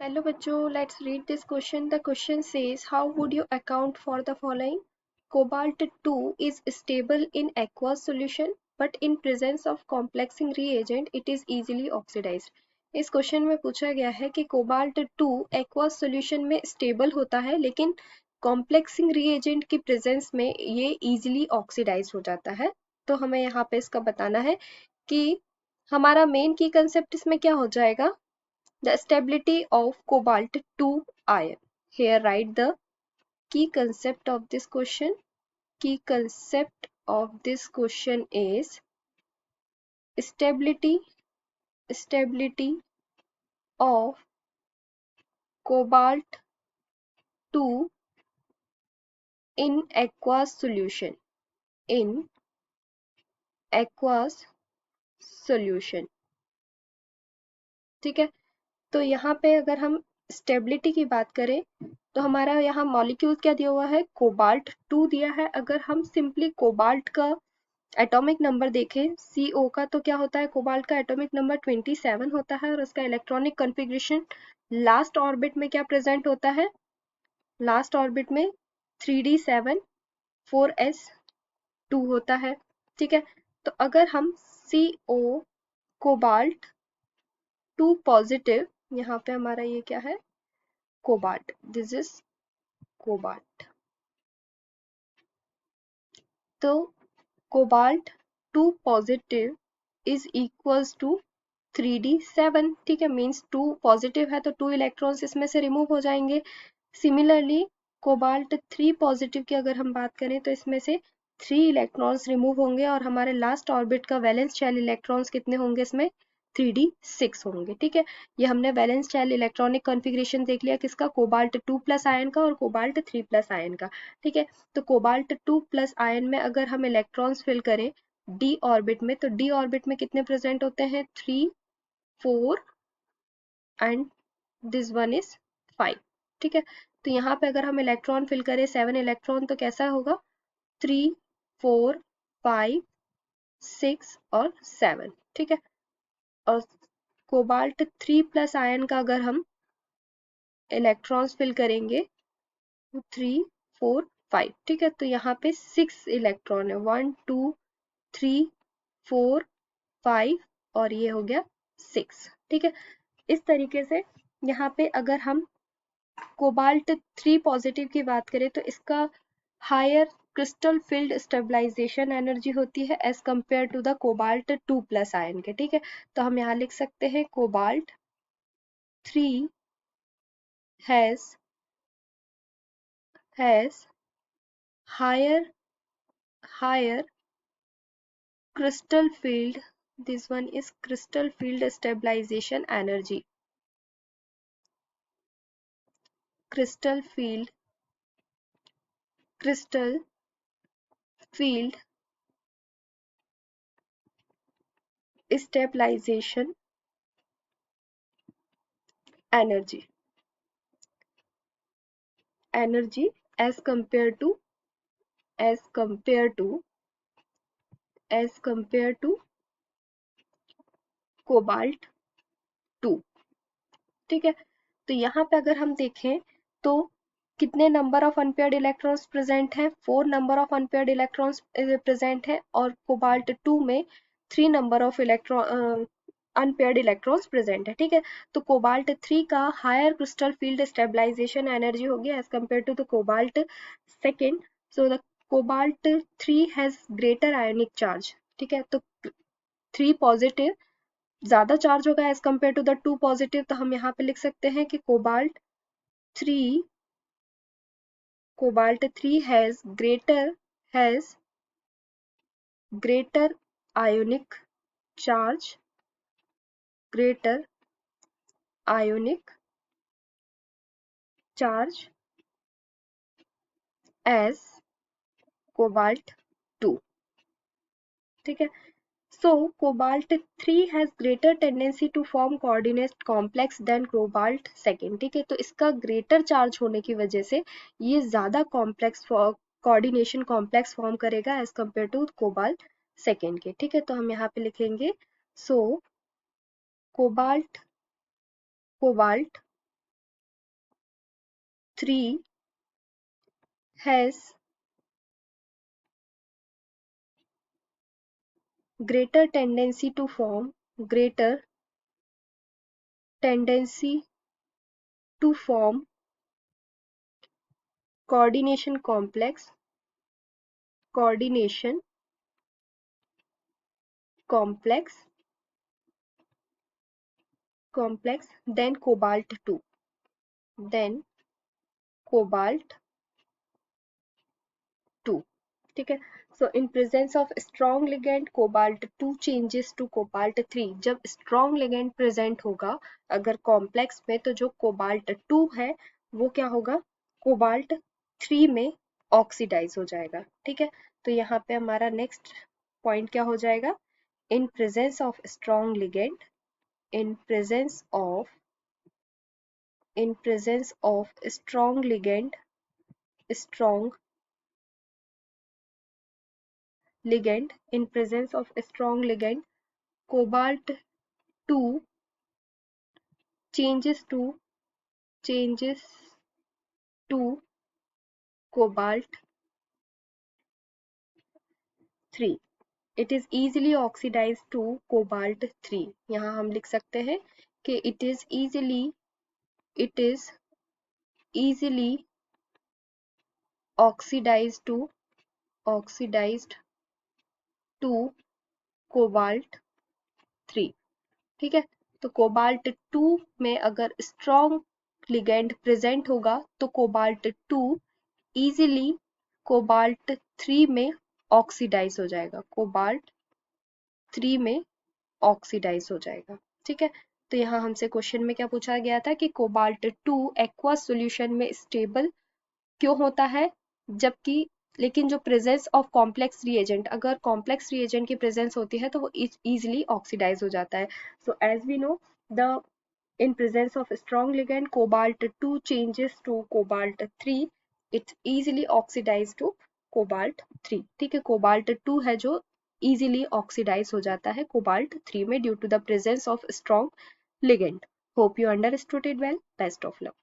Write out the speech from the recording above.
Hello बच्चों, let's read this question. The question says, how would you account for the following? Cobalt 2 is stable in aqueous solution, but in presence of complexing reagent, it is easily oxidized. इस question में पूछा गया है कि cobalt 2 aqueous solution में stable होता है, लेकिन कॉम्प्लेक्सिंग रिएजेंट की प्रेजेंस में ये इजीली ऑक्सीडाइज हो जाता है. तो हमें यहाँ पे इसका बताना है कि हमारा मेन की कंसेप्ट इसमें क्या हो जाएगा. The stability of cobalt 2 ion. Here write the key concept of this question. Key concept of this question is stability of cobalt 2 in aqueous solution. In aqueous solution. ठीक है, तो यहाँ पे अगर हम स्टेबिलिटी की बात करें तो हमारा यहाँ मॉलिक्यूल क्या दिया हुआ है, कोबाल्ट 2 दिया है. अगर हम सिंपली कोबाल्ट का एटॉमिक नंबर देखें CO का, तो क्या होता है, कोबाल्ट का एटॉमिक नंबर 27 होता है और उसका इलेक्ट्रॉनिक कॉन्फ़िगरेशन लास्ट ऑर्बिट में क्या प्रेजेंट होता है, लास्ट ऑर्बिट में 3d7 4s2 होता है. ठीक है, तो अगर हम CO कोबाल्ट 2 पॉजिटिव, यहाँ पे हमारा ये क्या है, कोबाल्ट, दिस इज कोबाल्ट, तो cobalt 2 positive is equals to 3d7. ठीक है, मीन्स 2 पॉजिटिव है तो 2 इलेक्ट्रॉन्स इसमें से रिमूव हो जाएंगे. सिमिलरली कोबाल्ट 3 पॉजिटिव की अगर हम बात करें तो इसमें से 3 इलेक्ट्रॉन्स रिमूव होंगे और हमारे लास्ट ऑर्बिट का वैलेंस शेल इलेक्ट्रॉन्स कितने होंगे, इसमें 3d6 होंगे. ठीक है, ये हमने वैलेंस शेल इलेक्ट्रॉनिक कॉन्फ़िगरेशन देख लिया किसका, कोबाल्ट 2 प्लस आयन का और कोबाल्ट 3 प्लस आयन का. ठीक है, तो कोबाल्ट 2 प्लस आयन में अगर हम इलेक्ट्रॉन्स फिल करें डी ऑर्बिट में, तो डी ऑर्बिट में कितने प्रेजेंट होते हैं, 3 4 एंड दिस वन इज 5. ठीक है, तो यहाँ पे अगर हम इलेक्ट्रॉन फिल करें 7 इलेक्ट्रॉन तो कैसा होगा, 3 4 5 6 और 7. ठीक है, और कोबाल्ट 3 प्लस आयन का अगर हम इलेक्ट्रॉन्स फिल करेंगे 3 4 5. ठीक है, तो यहाँ पे 6 इलेक्ट्रॉन है, 1 2 3 4 5 और ये हो गया 6. ठीक है, इस तरीके से यहाँ पे अगर हम कोबाल्ट 3 पॉजिटिव की बात करें तो इसका higher crystal field stabilisation energy होती है as compare to the cobalt 2 plus ion के. ठीक है, तो हम यहाँ लिख सकते हैं cobalt 3 has higher crystal field, this one is crystal field stabilization energy, crystal field stabilization energy as compared to cobalt 2. ठीक है, तो यहाँ पे अगर हम देखें तो कितने number of unpaired electrons present हैं, 4 number of unpaired electrons present है और कोबाल्ट 2 में 3 number of electron unpaired electrons present है. ठीक है, तो कोबाल्ट 3 का higher crystal field stabilisation energy होगी as compare to the cobalt second. So the cobalt 3 has greater ionic charge. ठीक है, तो 3 पॉजिटिव ज्यादा चार्ज होगा as compare to the 2 positive, तो हम यहाँ पे लिख सकते हैं कि cobalt 3 has greater ionic charge as cobalt 2. ठीक है, so cobalt 3 has greater tendency to form coordinate complex than cobalt second. ठीक है, तो इसका ग्रेटर चार्ज होने की वजह से ये ज्यादा कॉम्प्लेक्स कोऑर्डिनेशन कॉम्प्लेक्स फॉर्म करेगा as compare to cobalt second के. ठीक है, तो हम यहाँ पे लिखेंगे so cobalt 3 has greater tendency to form tendency to form coordination coordination complex than cobalt 2 than cobalt 2 ठीक है. So in presence of strong ligand cobalt 2 changes to cobalt 3. जब strong ligand present होगा अगर complex में तो जो cobalt 2 है वो क्या होगा cobalt 3 में ऑक्सीडाइज हो जाएगा. ठीक है. तो यहाँ पे हमारा नेक्स्ट पॉइंट क्या हो जाएगा in presence of strong ligand in presence of strong ligand in presence of strong ligand cobalt 2 changes to cobalt 3. It is easily oxidized to cobalt 3. यहाँ हम लिख सकते हैं कि it is easily oxidized to cobalt 3. ठीक है. तो cobalt 2 में अगर स्ट्रॉन्ग लिगेंड प्रेजेंट होगा तो कोबाल्ट 2 इजीली कोबाल्ट 3 में ऑक्सीडाइज हो जाएगा. कोबाल्ट 3 में ऑक्सीडाइज हो जाएगा. ठीक है. तो यहाँ हमसे क्वेश्चन में क्या पूछा गया था कि कोबाल्ट 2 एक्वस सॉल्यूशन में स्टेबल क्यों होता है जबकि लेकिन जो प्रेजेंस ऑफ कॉम्प्लेक्स रिएजेंट अगर कॉम्प्लेक्स रिएजेंट की प्रेजेंस होती है तो वो इजीली ऑक्सीडाइज हो जाता है. So as we know the in presence of strong ligand cobalt 2 changes to cobalt 3 it's easily oxidized to cobalt 3. ठीक है. cobalt 2 है जो easily oxidize हो जाता है cobalt 3 में due to the presence of strong ligand. Hope you understood it well. Best of luck.